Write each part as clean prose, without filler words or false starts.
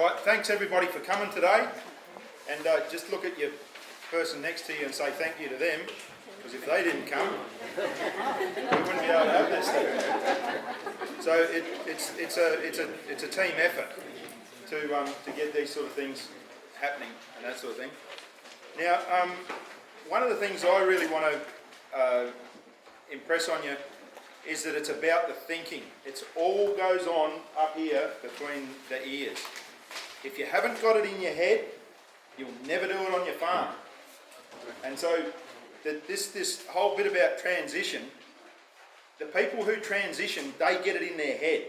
Alright, thanks everybody for coming today, and just look at your person next to you and say thank you to them, because if they didn't come, we wouldn't be able to have this thing. So it's a team effort to get these sort of things happening and that sort of thing. Now, one of the things I really want to impress on you is that it's about the thinking. It's all goes on up here between the ears. If you haven't got it in your head, you'll never do it on your farm. And so this whole bit about transition, the people who transition, they get it in their head.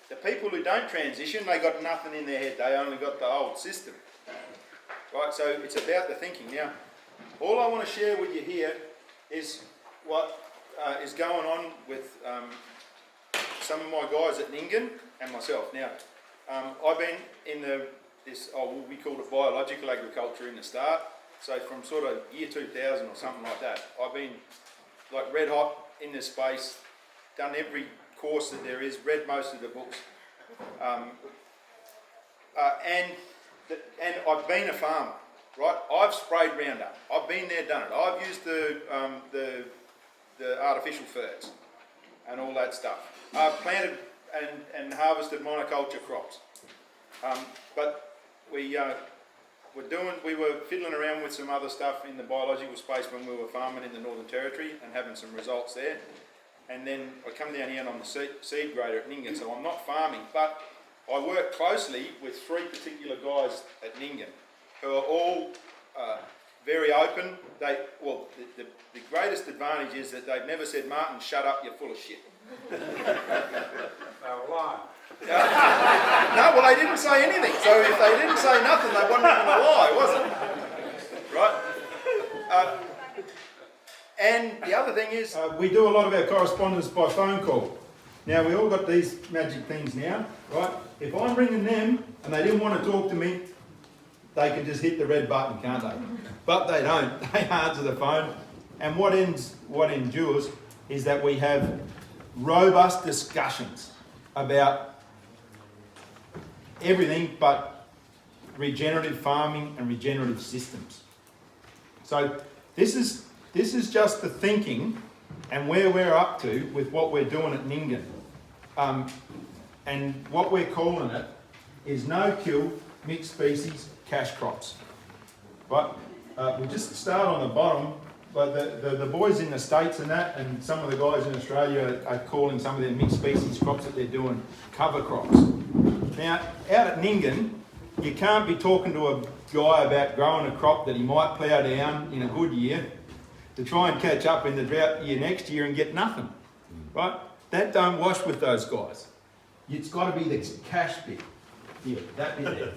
The people who don't transition, they got nothing in their head. They only got the old system. Right, so it's about the thinking. Now, all I want to share with you here is what is going on with some of my guys at Nyngan and myself. Now, I've been in we called it biological agriculture in the start. So from sort of year 2000 or something like that, I've been like red hot in this space, done every course that there is, read most of the books, and I've been a farmer, right? I've sprayed Roundup. I've been there, done it. I've used the artificial ferts and all that stuff. I've planted and harvested monoculture crops, but we were fiddling around with some other stuff in the biological space when we were farming in the Northern Territory and having some results there. And then I come down here and I'm the seed grader at Nyngan, so I'm not farming, but I work closely with three particular guys at Nyngan who are all very open. The greatest advantage is that they've never said, "Martin, shut up, you're full of shit." They were lying. No, well, they didn't say anything. So if they didn't say nothing, they wasn't even a lie, was it? Right? And the other thing is, we do a lot of our correspondence by phone call. Now, we all got these magic things now, right? If I'm ringing them and they didn't want to talk to me, they can just hit the red button, can't they? But they don't. They answer the phone. And what endures is that we have robust discussions about everything but regenerative farming and regenerative systems. So this is just the thinking and where we're up to with what we're doing at Nyngan. And what we're calling it is no-kill, mixed species, cash crops. But we just start on the bottom, but the boys in the States and that, and some of the guys in Australia are calling some of their mixed species crops that they're doing cover crops. Now, out at Nyngan, you can't be talking to a guy about growing a crop that he might plough down in a good year to try and catch up in the drought year next year and get nothing, right? That don't wash with those guys. It's got to be the cash bit. Here, that bit there.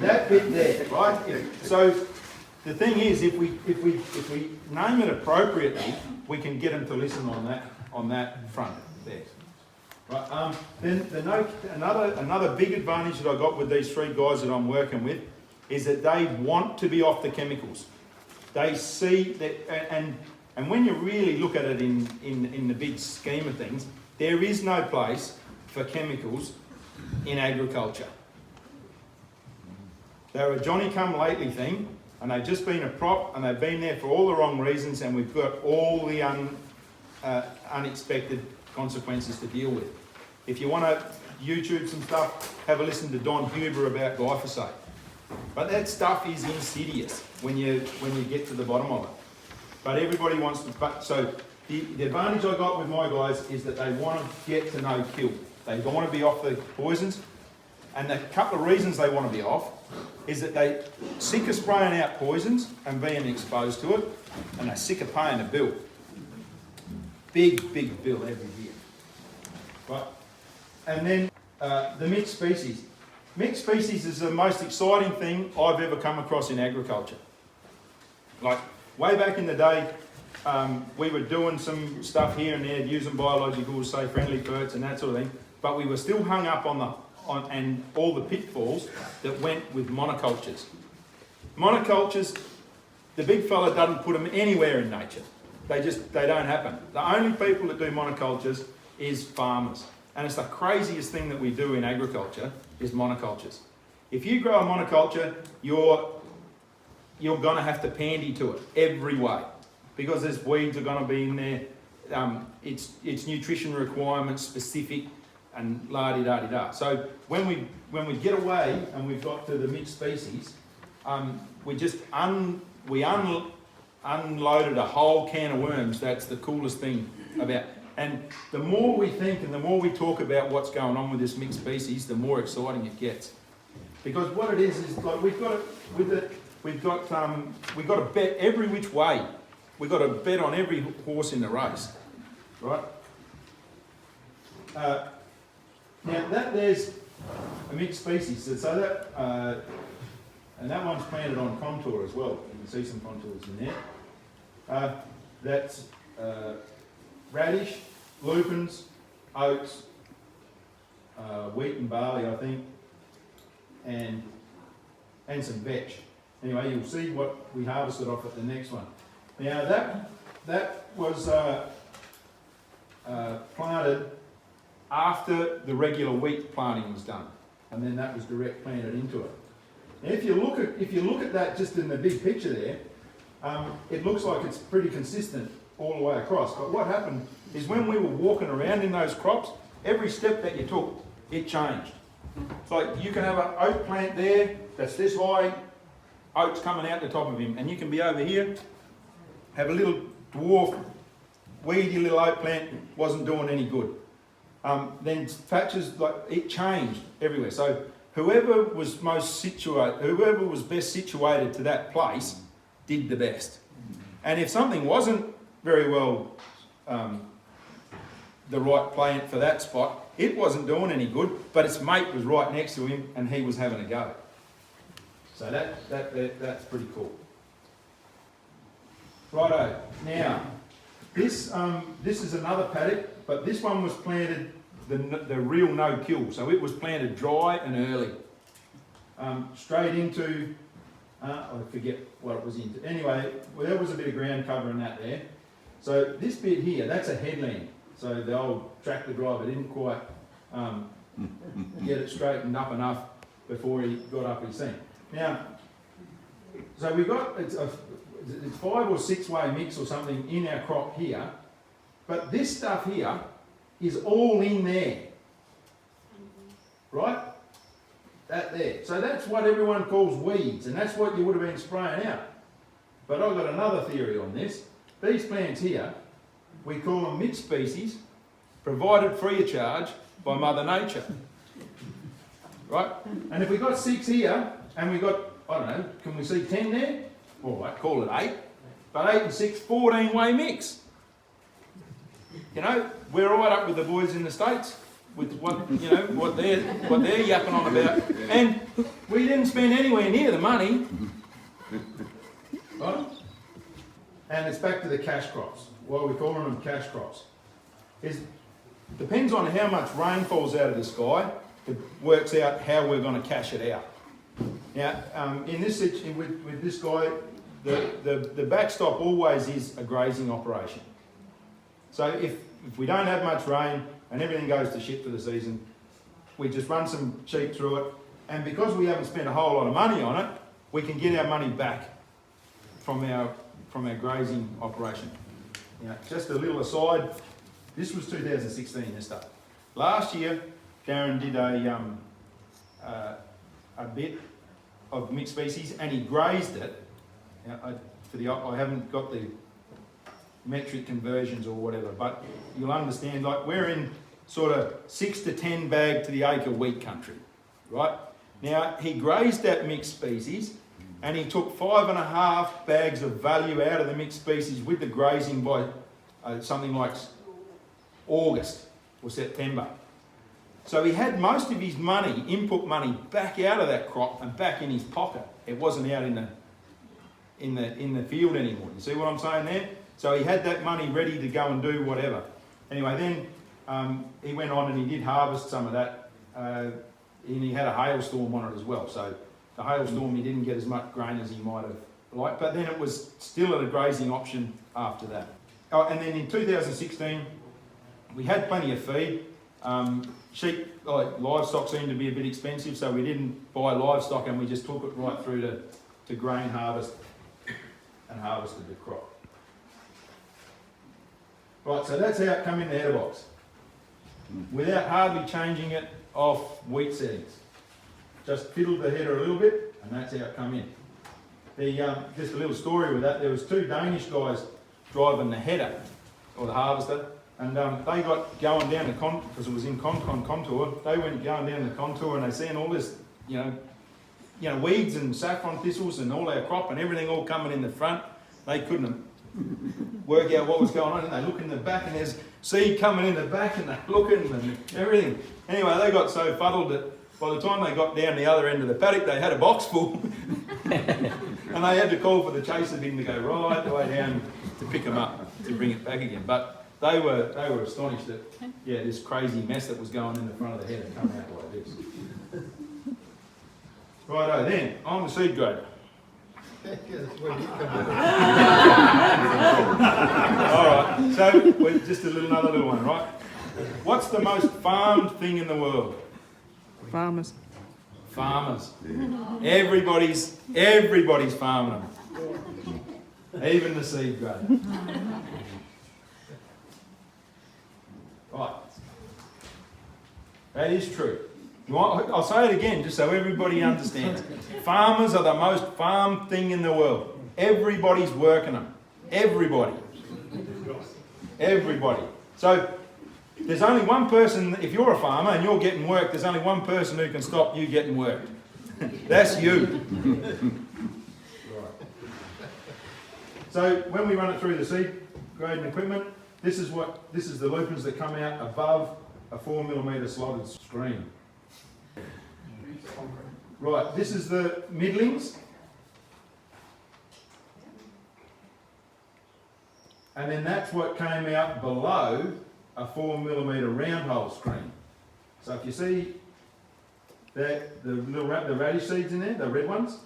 That bit there, right? Yeah. So the thing is, if we name it appropriately, we can get them to listen on that front there. Right. Then another big advantage that I got with these three guys that I'm working with is that they want to be off the chemicals. They see that, and when you really look at it in the big scheme of things, there is no place for chemicals in agriculture. They're a Johnny-come-lately thing, and they've just been a prop, and they've been there for all the wrong reasons, and we've got all the unexpected consequences to deal with. If you want to YouTube some stuff, have a listen to Don Huber about glyphosate. But that stuff is insidious when you get to the bottom of it. But everybody wants to. So the advantage I got with my guys is that they want to get to no kill. They want to be off the poisons, and the couple of reasons they want to be off is that they sick of spraying out poisons and being exposed to it, and they're sick of paying a bill. Big bill every year. Right. And then the mixed species. Mixed species is the most exciting thing I've ever come across in agriculture. Like way back in the day, we were doing some stuff here and there, using biologicals, say friendly ferts and that sort of thing, but we were still hung up on all the pitfalls that went with monocultures. Monocultures, the big fella doesn't put them anywhere in nature. They don't happen. The only people that do monocultures is farmers. And it's the craziest thing that we do in agriculture is monocultures. If you grow a monoculture, you're going to have to pandy to it every way, because there's weeds are going to be in there. It's nutrition requirements specific and la-di-da-di-da. So when we get away and we've got to the mixed species, we just unloaded a whole can of worms. That's the coolest thing about. And the more we think and the more we talk about what's going on with this mixed species, the more exciting it gets. Because what it is like we've got to bet every which way. We've got to bet on every horse in the race, right? Now there's a mixed species, so that and that one's planted on contour as well. You can see some contours in there. That's radish, lupins, oats, wheat and barley, I think, and some vetch. Anyway, you'll see what we harvested off at the next one. Now that was planted after the regular wheat planting was done, and then that was direct planted into it. Now, if you look at that just in the big picture there, it looks like it's pretty consistent all the way across. But what happened is when we were walking around in those crops, every step that you took, it changed. It's like you can have an oat plant there that's this high, oats coming out the top of him, and you can be over here, have a little dwarf, weedy little oat plant, wasn't doing any good. Then patches, like it changed everywhere. So whoever was best situated to that place did the best. And if something wasn't very well the right plant for that spot, it wasn't doing any good, but its mate was right next to him and he was having a go. So that's pretty cool. Righto, now this is another paddock, but this one was planted the real no-kill, so it was planted dry and early. Straight into, I forget what it was into. Anyway, well, there was a bit of ground cover in that there. So this bit here, that's a headland. So the old tractor driver didn't quite get it straightened up enough before he got up his seam. Now, so we've got, it's 5 or 6 way mix or something in our crop here, but this stuff here is all in there, right? That there. So that's what everyone calls weeds, and that's what you would have been spraying out. But I've got another theory on this. These plants here, we call them mixed species, provided free of charge by Mother Nature. Right? And if we got 6 here, and we got, I don't know, can we see 10 there? All right, call it 8. But 8 and 6, 14-way mix. You know, we're right up with the boys in the States with what they're yapping on about. And we didn't spend anywhere near the money. Right? And it's back to the cash crops. Why we're calling them cash crops. Depends on how much rain falls out of the sky, it works out how we're going to cash it out. Now, in this with this guy, the backstop always is a grazing operation. So if we don't have much rain and everything goes to shit for the season, we just run some sheep through it, and because we haven't spent a whole lot of money on it, we can get our money back from our grazing operation. Now, just a little aside, this was 2016, this stuff. Last year, Darren did a bit of mixed species and he grazed it. Now, I haven't got the metric conversions or whatever, but you'll understand, like we're in sort of 6 to 10 bag to the acre wheat country, right? Now, he grazed that mixed species and he took 5.5 bags of value out of the mixed species with the grazing by something like August or September. So he had most of his money, input money, back out of that crop and back in his pocket. It wasn't out in the field anymore. You see what I'm saying there? So he had that money ready to go and do whatever. Anyway, then he went on and he did harvest some of that, and he had a hailstorm on it as well. So the hailstorm, he didn't get as much grain as he might have liked, but then it was still at a grazing option after that. Oh, and then in 2016, we had plenty of feed. sheep, like livestock, seemed to be a bit expensive, so we didn't buy livestock and we just took it right through to grain harvest and harvested the crop. Right, so that's how it come in the header box, without hardly changing it off wheat settings. Just fiddled the header a little bit, and that's how it come in. Just a little story with that, there was two Danish guys driving the header, or the harvester, and they got going down the because it was in contour, they went going down the contour and they seen all this, you know, weeds and saffron thistles and all our crop and everything all coming in the front. They couldn't work out what was going on, and they look in the back and there's seed coming in the back and they're looking and everything. Anyway, they got so fuddled that by the time they got down the other end of the paddock, they had a box full and they had to call for the chaser bin to go right the way down to pick them up, to bring it back again. But they were astonished that, yeah, this crazy mess that was going in the front of the head had come out like this. Righto, then, on the seed grader. Alright, so we're just another little one, right? What's the most farmed thing in the world? Farmers. Farmers. Everybody's farming them. Even the seed grader. Right. That is true. I'll say it again just so everybody understands. Farmers are the most farmed thing in the world. Everybody's working them. Everybody. Everybody. So there's only one person, if you're a farmer and you're getting work, there's only one person who can stop you getting worked. That's you. So when we run it through the seed grading equipment, this is the lupins that come out above a 4mm slotted screen. Right, this is the middlings. And then that's what came out below a 4mm round hole screen. So if you see the radish seeds in there, the red ones,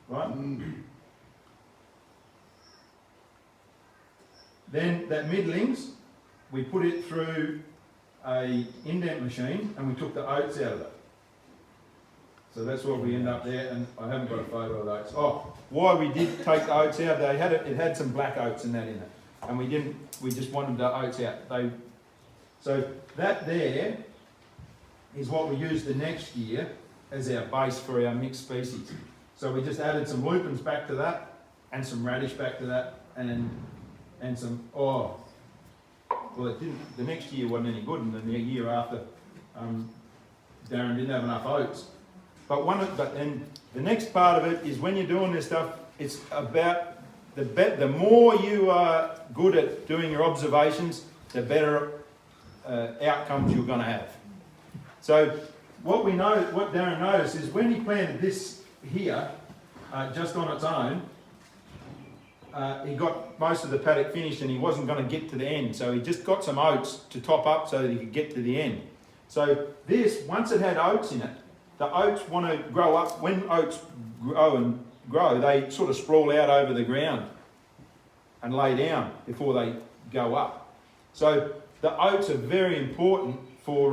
right? Then that middlings, we put it through a indent machine and we took the oats out of it. So that's what we end up there, and I haven't got a photo of the oats. Oh, why we did take the oats out, it had some black oats and that in it. And we just wanted the oats out. So that there is what we use the next year as our base for our mixed species. So we just added some lupins back to that, and some radish back to that, and some, well it didn't, the next year wasn't any good, and then the year after, Darren didn't have enough oats. But then the next part of it is when you're doing this stuff, it's about the more you are good at doing your observations, the better outcomes you're going to have. So what Darren noticed is when he planted this here, just on its own, he got most of the paddock finished and he wasn't going to get to the end. So he just got some oats to top up so that he could get to the end. So this, once it had oats in it, the oats want to grow up. When oats grow, they sort of sprawl out over the ground and lay down before they go up. So the oats are very important for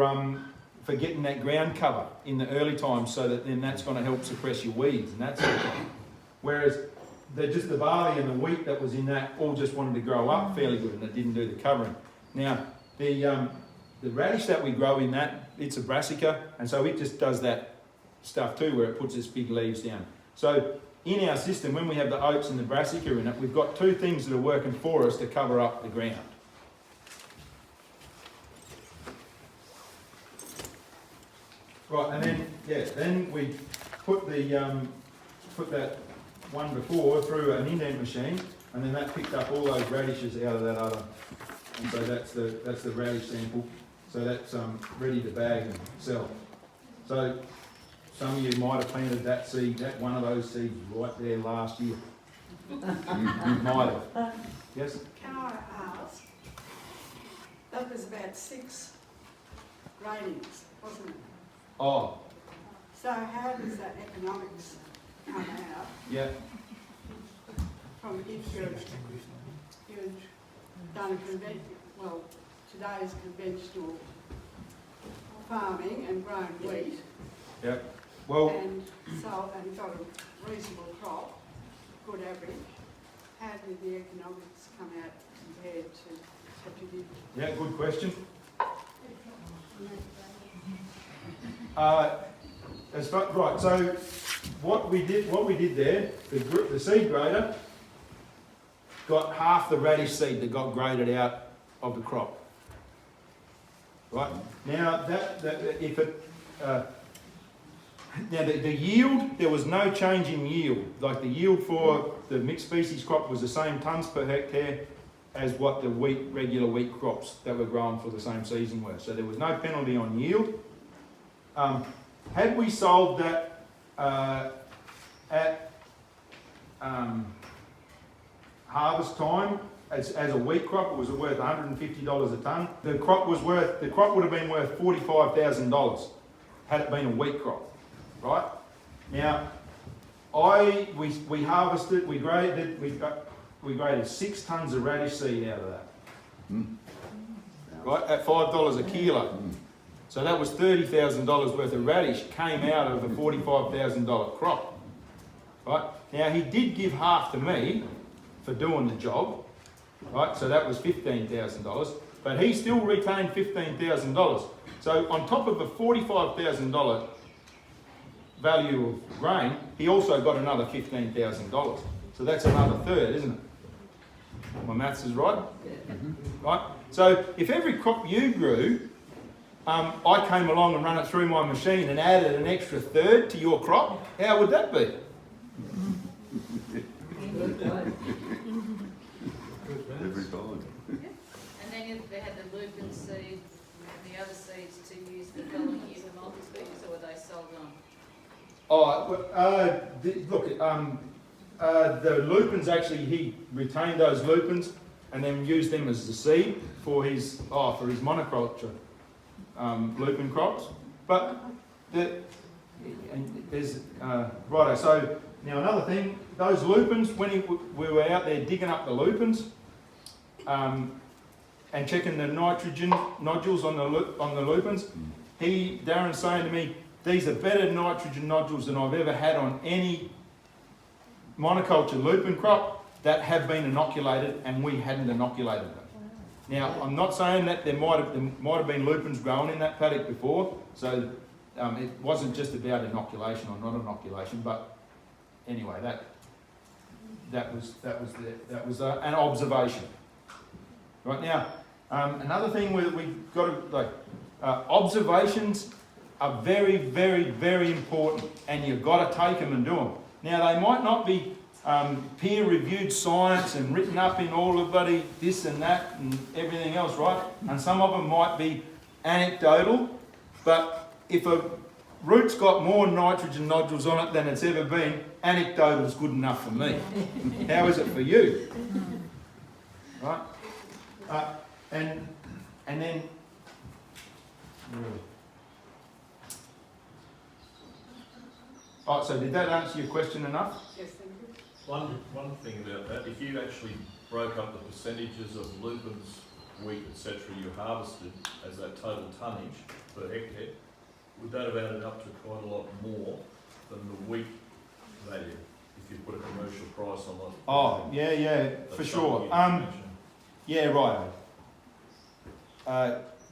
getting that ground cover in the early times, so that then that's going to help suppress your weeds and that sort of thing. Whereas the barley and the wheat that was in that all just wanted to grow up fairly good and it didn't do the covering. Now the radish that we grow in that, it's a brassica, and so it just does that stuff too, where it puts its big leaves down. So in our system, when we have the oats and the brassica in it, we've got two things that are working for us to cover up the ground. Right, and then we put that one before through an indent machine, and then that picked up all those radishes out of that other, and so that's the radish sample. So that's ready to bag and sell. So some of you might have planted that seed, one of those seeds right there last year. You might have. Yes? Can I ask, that was about 6 gradings, wasn't it? Oh, So how does that economics come out yeah. from if you've done today's conventional farming and grown wheat Yeah. Well, and got a reasonable crop, good average, how did the economics come out compared to what you did? yeah, good question. Right, so what we did there, the seed grader got half the radish seed that got graded out of the crop. Right now, the yield, there was no change in yield. Like the yield for the mixed species crop was the same tonnes per hectare as what the regular wheat crops that were grown for the same season were. So there was no penalty on yield. Had we sold that at harvest time as a wheat crop, it was worth $150 a tonne. The crop would have been worth $45,000 had it been a wheat crop, right? Now, we harvested, we graded 6 tonnes of radish seed out of that, right? At $5 a kilo. So that was $30,000 worth of radish came out of a $45,000 crop, right? Now he did give half to me for doing the job, right? So that was $15,000, but he still retained $15,000. So on top of a $45,000 value of grain, he also got another $15,000. So that's another third, isn't it? My maths is right? Right? So if every crop you grew, I came along and ran it through my machine and added an extra third to your crop, how would that be? Every time. And then if they had the lupin seed and the other seeds to use the following year for multi-species, or were they sold on? The lupins actually, he retained those lupins and then used them as the seed for his monoculture lupin crops. But righto. So now another thing, those lupins, when we were out there digging up the lupins and checking the nitrogen nodules on the lupins, Darren's saying to me, these are better nitrogen nodules than I've ever had on any monoculture lupin crop that have been inoculated, and we hadn't inoculated them. Now, I'm not saying that there might have been lupins growing in that paddock before, so it wasn't just about inoculation or not inoculation, but anyway, that was an observation. Right now, another thing we've got to observations are very, very, very important, and you've got to take them and do them. Now, they might not be peer-reviewed science and written up in all of bloody this and that and everything else, right? And some of them might be anecdotal, but if a root's got more nitrogen nodules on it than it's ever been, anecdotal is good enough for me. How is it for you? Right? And then... Oh, so did that answer your question enough? Yes, thank you. One thing about that, if you actually broke up the percentages of lupins, wheat, etc. you harvested as that total tonnage per hectare, would that have added up to quite a lot more than the wheat value if you put a commercial price on it? Oh, yeah, for sure. Yeah, right.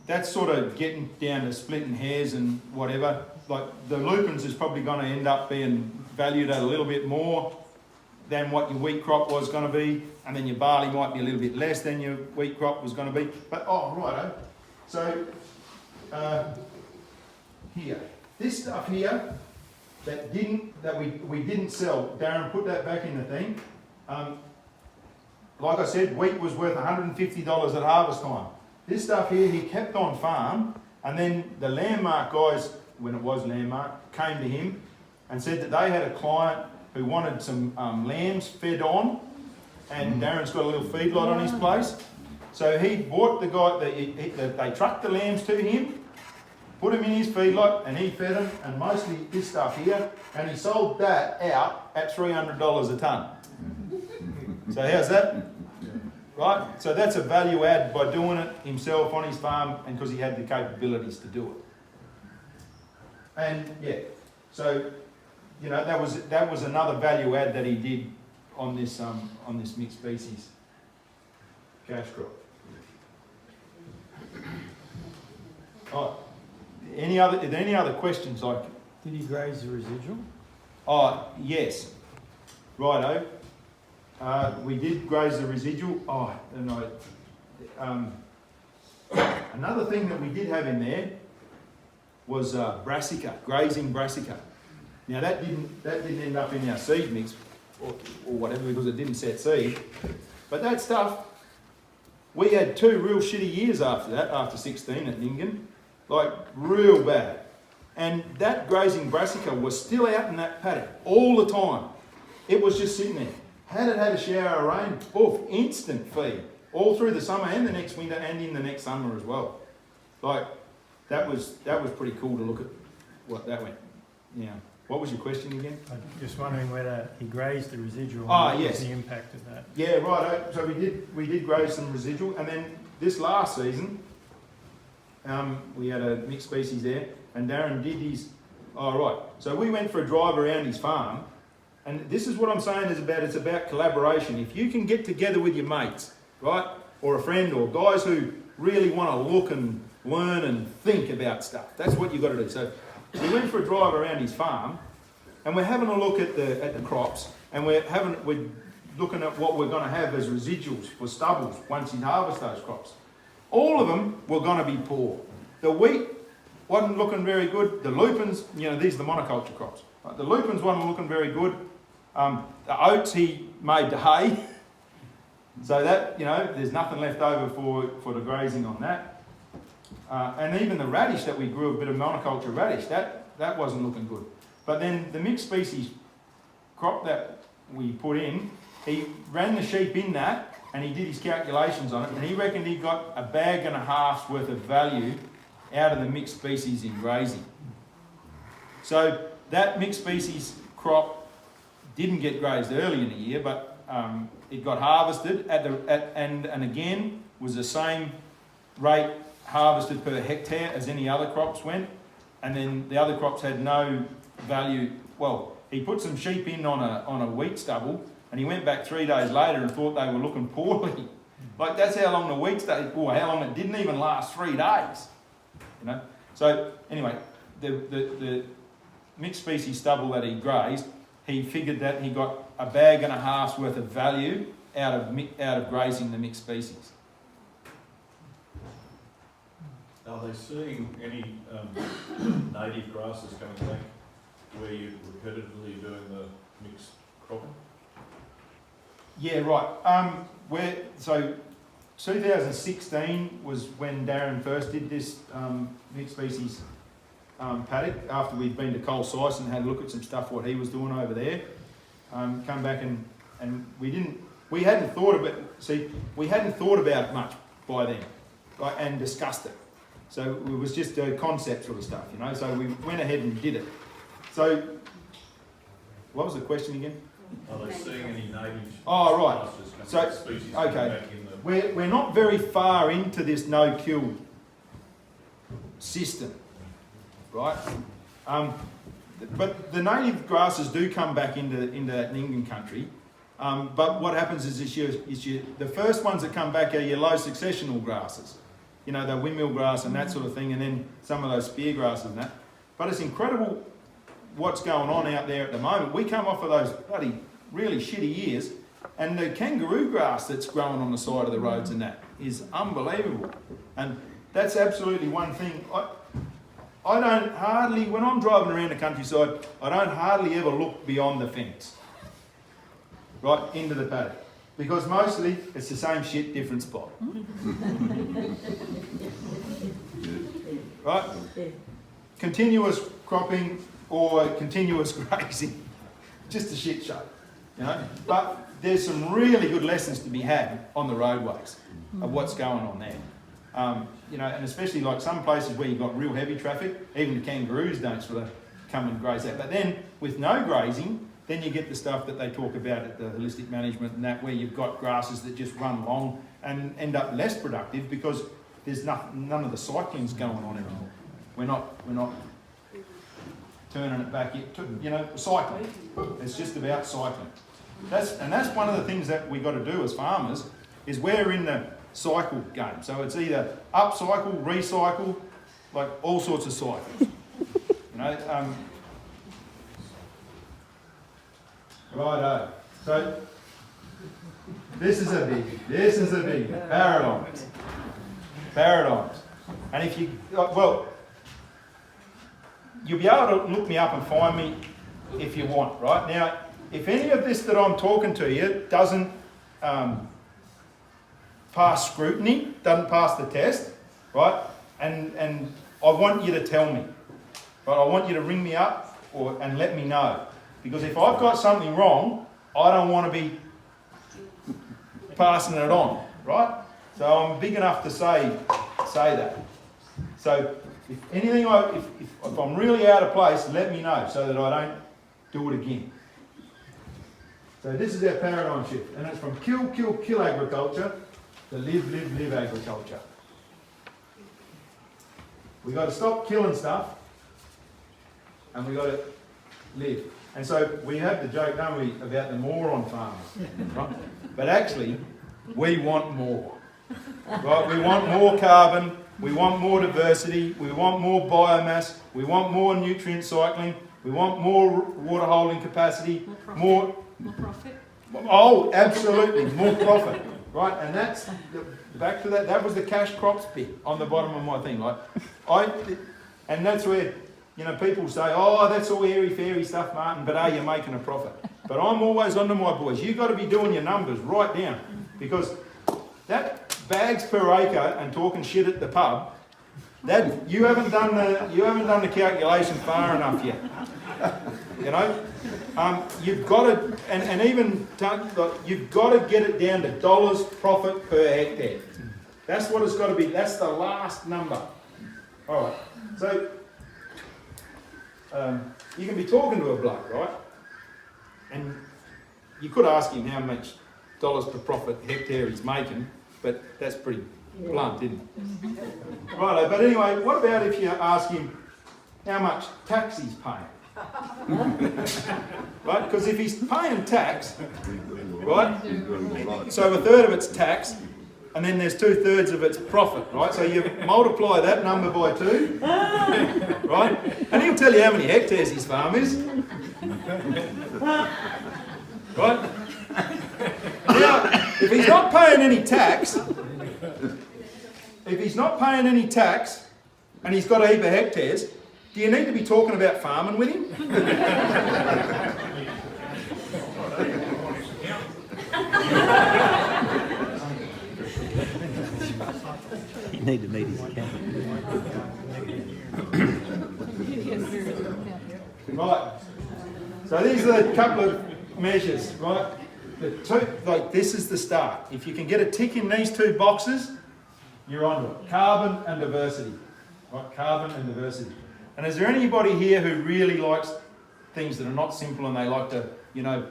That's sort of getting down to splitting hairs and whatever. Like the lupins is probably going to end up being valued at a little bit more than what your wheat crop was going to be, and then your barley might be a little bit less than your wheat crop was going to be. But righto. So here, this stuff here that we didn't sell. Darren, put that back in the thing. Like I said, wheat was worth $150 at harvest time. This stuff here, he kept on farm, and then the Landmark guys, when it was Landmark, came to him and said that they had a client who wanted some lambs fed on, and Darren's got a little feedlot on his place. So he bought the guy, they trucked the lambs to him, put them in his feedlot, and he fed them, and mostly this stuff here, and he sold that out at $300 a tonne. So how's that? Right? So that's a value add by doing it himself on his farm, and because he had the capabilities to do it. And yeah, so you know that was another value add that he did on this mixed species cash crop. Oh, are there any other questions? Like, Did he graze the residual? oh yes, righto. We did graze the residual. Oh, and another thing that we did have in there was brassica, grazing brassica. Now that didn't end up in our seed mix or whatever because it didn't set seed. But that stuff, we had 2 real shitty years after that, after 16 at Nyngan, like real bad. And that grazing brassica was still out in that paddock all the time. It was just sitting there. Had it had a shower of rain, poof, instant feed. All through the summer and the next winter and in the next summer as well. Like, that was pretty cool to look at what that went. Yeah. What was your question again? I'm just wondering whether he grazed the residual. Ah, yes. What was the impact of that? Yeah, right. So we did graze some residual, and then this last season, we had a mixed species there, and Darren did his. Oh, right. So we went for a drive around his farm, and this is what I'm saying is about. It's about collaboration. If you can get together with your mates, right, or a friend, or guys who really want to look and learn and think about stuff, that's what you've got to do. So we went for a drive around his farm, and we're having a look at the crops, and we're looking at what we're going to have as residuals for stubbles once he harvests those crops. All of them were going to be poor. The wheat wasn't looking very good. The lupins, you know, these are the monoculture crops. Right? The lupins weren't looking very good. The oats, he made the hay. So that, you know, there's nothing left over for the grazing on that. And even the radish that we grew, a bit of monoculture radish, that wasn't looking good. But then the mixed species crop that we put in, he ran the sheep in that and he did his calculations on it, and he reckoned he got a bag and a half's worth of value out of the mixed species in grazing. So that mixed species crop didn't get grazed early in the year, but it got harvested and again was the same rate harvested per hectare as any other crops went, and then the other crops had no value. Well, he put some sheep in on a wheat stubble, and he went back 3 days later and thought they were looking poorly. Like, that's how long the wheat stayed, or how long it didn't even last 3 days. You know. So anyway, the mixed species stubble that he grazed, he figured that he got a bag and a half's worth of value out of grazing the mixed species. Are they seeing any native grasses coming back where you're repetitively doing the mixed cropping? Yeah, right. So 2016 was when Darren first did this mixed species paddock, after we'd been to Cole Sice and had a look at some stuff what he was doing over there. Come back and we hadn't thought about it much by then, right, and discussed it. So it was just a concept sort of stuff, you know. So we went ahead and did it. So what was the question again? Are they seeing any native Oh, right. grasses, species coming back in the... We're not very far into this no-kill system, right? But the native grasses do come back into that Nyngan country. But what happens is the first ones that come back are your low successional grasses. You know, the windmill grass and that sort of thing, and then some of those spear grasses and that. But it's incredible what's going on out there at the moment. We come off of those bloody really shitty years, and the kangaroo grass that's growing on the side of the roads and that is unbelievable. And that's absolutely one thing. I don't hardly, when I'm driving around the countryside, I don't hardly ever look beyond the fence, right, into the paddock. Because mostly it's the same shit, different spot. Right? Continuous cropping or continuous grazing. Just a shit show. You know? But there's some really good lessons to be had on the roadways of what's going on there. You know, and especially like some places where you've got real heavy traffic, even the kangaroos don't sort of come and graze that. But then with no grazing, then you get the stuff that they talk about at the holistic management and that, where you've got grasses that just run long and end up less productive because there's none of the cycling's going on anymore. We're not turning it back, cycling. It's just about cycling. That's one of the things that we got to do as farmers, is we're in the cycle game. So it's either upcycle, recycle, like all sorts of cycles. Righto. So this is a biggie. Paradigms. And if you, you'll be able to look me up and find me if you want, right? Now, if any of this that I'm talking to you doesn't pass scrutiny, doesn't pass the test, right? And I want you to tell me, right? I want you to ring me up and let me know. Because if I've got something wrong, I don't want to be passing it on, right? So I'm big enough to say that. So if anything, if I'm really out of place, let me know so that I don't do it again. So this is our paradigm shift, and it's from kill agriculture to live agriculture. We got to stop killing stuff, and we got to live. And so we have the joke, don't we, about the moron farmers, right? But actually, we want more, right? We want more carbon, we want more diversity, we want more biomass, we want more nutrient cycling, we want more water holding capacity, more profit. Oh, absolutely, more profit, right? And that's back to that. That was the cash crops bit on the bottom of my thing, and that's where. People say, oh, that's all airy-fairy stuff, Martin, but are you making a profit? But I'm always on to my boys. You've got to be doing your numbers right down, because that bags per acre and talking shit at the pub, that you haven't done the calculation far enough yet. You've got to, and even you've got to get it down to dollars profit per hectare. That's what it's got to be. That's the last number. All right. So. You can be talking to a bloke, right? And you could ask him how much dollars per profit hectare he's making, but that's pretty blunt, isn't it? Righto, but anyway, what about if you ask him how much tax he's paying? Right? Because if he's paying tax, right? So a third of it's tax, and then there's 2/3 of its profit, right? So you multiply that number by 2, right? And he'll tell you how many hectares his farm is. Right? Now, if he's not paying any tax, and he's got a heap of hectares, do you need to be talking about farming with him? You need to meet his accountant. Right. So these are a couple of measures, right? This is the start. If you can get a tick in these 2 boxes, you're onto it. Carbon and diversity. Right? Carbon and diversity. And is there anybody here who really likes things that are not simple and they like to,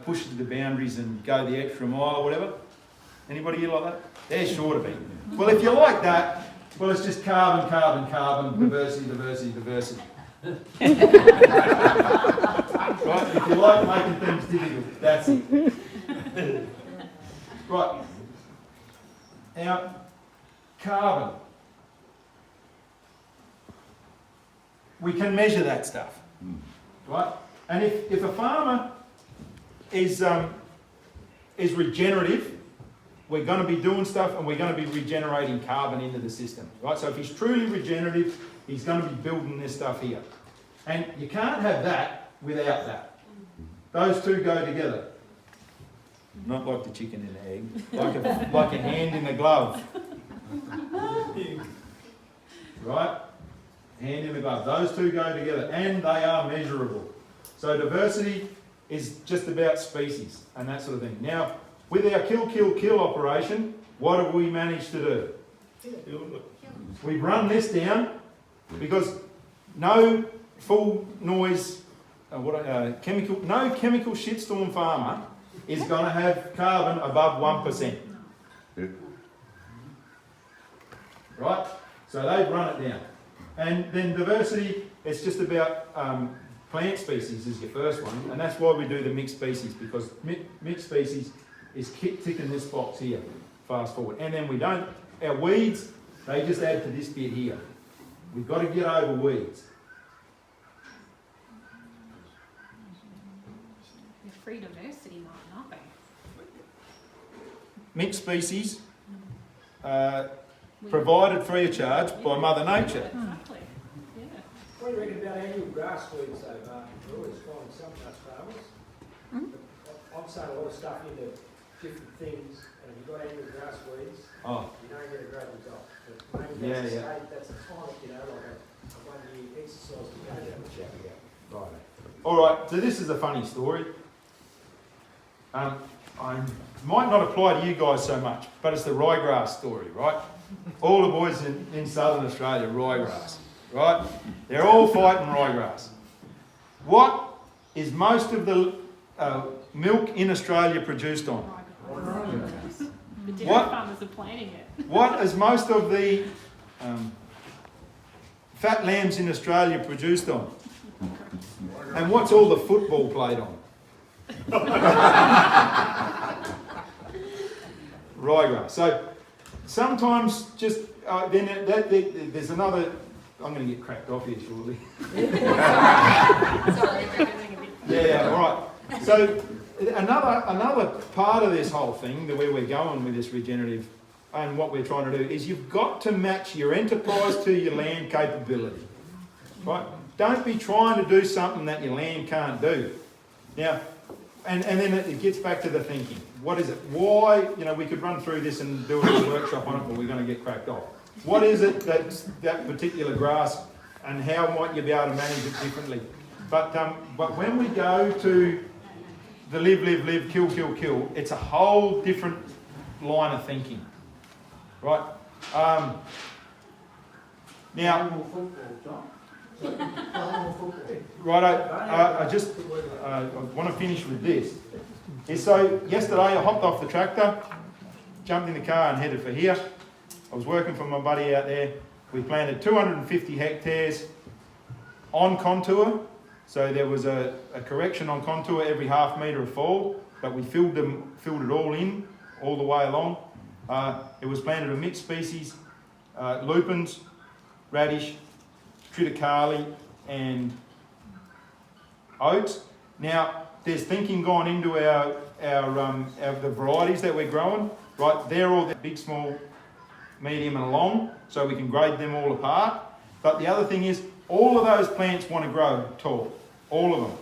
push to the boundaries and go the extra mile or whatever? Anybody here like that? There's sure to be. Well, if you like that, well, it's just carbon, diversity. Right? If you like making things difficult, that's it. Right. Now, carbon. We can measure that stuff. Right? And if a farmer is regenerative, we're going to be doing stuff and we're going to be regenerating carbon into the system, right? So if he's truly regenerative, he's going to be building this stuff here. And you can't have that without that. Those two go together. Not like the chicken and the egg, like a hand in a glove. Right? Hand in the glove. Those two go together and they are measurable. So diversity is just about species and that sort of thing. Now, with our kill operation, what have we managed to do? We've run this down because no full noise, no chemical shitstorm farmer is going to have carbon above 1%. Right? So they've run it down. And then diversity, it's just about plant species is your first one, and that's why we do the mixed species, because mixed species is ticking this box here, fast forward. And then we don't, our weeds, they just add to this bit here. We've got to get over weeds. The free diversity might not be. Mixed species, provided free of charge by Mother Nature. Exactly. Yeah. What do you reckon about annual grass weeds though, Mark? We're always finding some of us farmers. I'm saying a lot of stuff into different things, and if you've got annual grass weeds, Oh, you don't get a great result. But maybe that's a tonic, you know, like a one-year exercise to go down the chat again. right. All right, so this is a funny story. I might not apply to you guys so much, but it's the ryegrass story, right? All the boys in southern Australia, ryegrass, right? They're all fighting ryegrass. What is most of the milk in Australia produced on? The dairy What? farmers are planting it. What is most of the fat lambs in Australia produced on? And what's all the football played on? Ryegrass. So sometimes just there's another. I'm going to get cracked off here shortly. Yeah. All right. So another part of this whole thing, the way we're going with this regenerative, and what we're trying to do is you've got to match your enterprise to your land capability. Right? Don't be trying to do something that your land can't do. Now, and then it gets back to the thinking. What is it? Why, we could run through this and do a little workshop on it, but we're going to get cracked off. What is it that's that particular grass, and how might you be able to manage it differently? But when we go to the live, kill, it's a whole different line of thinking. Right? Now, right, I want to finish with this. So yesterday I hopped off the tractor, jumped in the car and headed for here. I was working for my buddy out there. We planted 250 hectares on contour. So there was a correction on contour every half metre of fall, but we filled it all in, all the way along. It was planted a mixed species, lupins, radish, triticale and oats. Now, there's thinking gone into the varieties that we're growing, right? They're all big, small, medium and long, so we can grade them all apart. But the other thing is, all of those plants want to grow tall, all of them.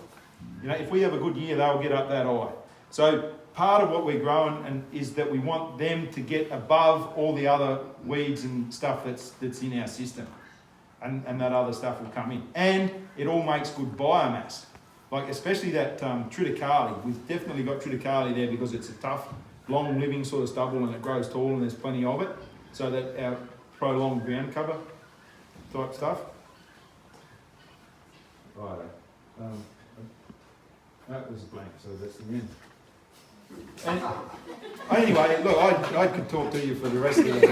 If we have a good year, they'll get up that high. So part of what we're growing is that we want them to get above all the other weeds and stuff that's in our system. And that other stuff will come in. And it all makes good biomass. Like especially that triticale. We've definitely got triticale there because it's a tough, long living sort of stubble and it grows tall and there's plenty of it. So that our prolonged ground cover type stuff. Right. That was blank, so that's the end. And, anyway, look, I could talk to you for the rest of the day.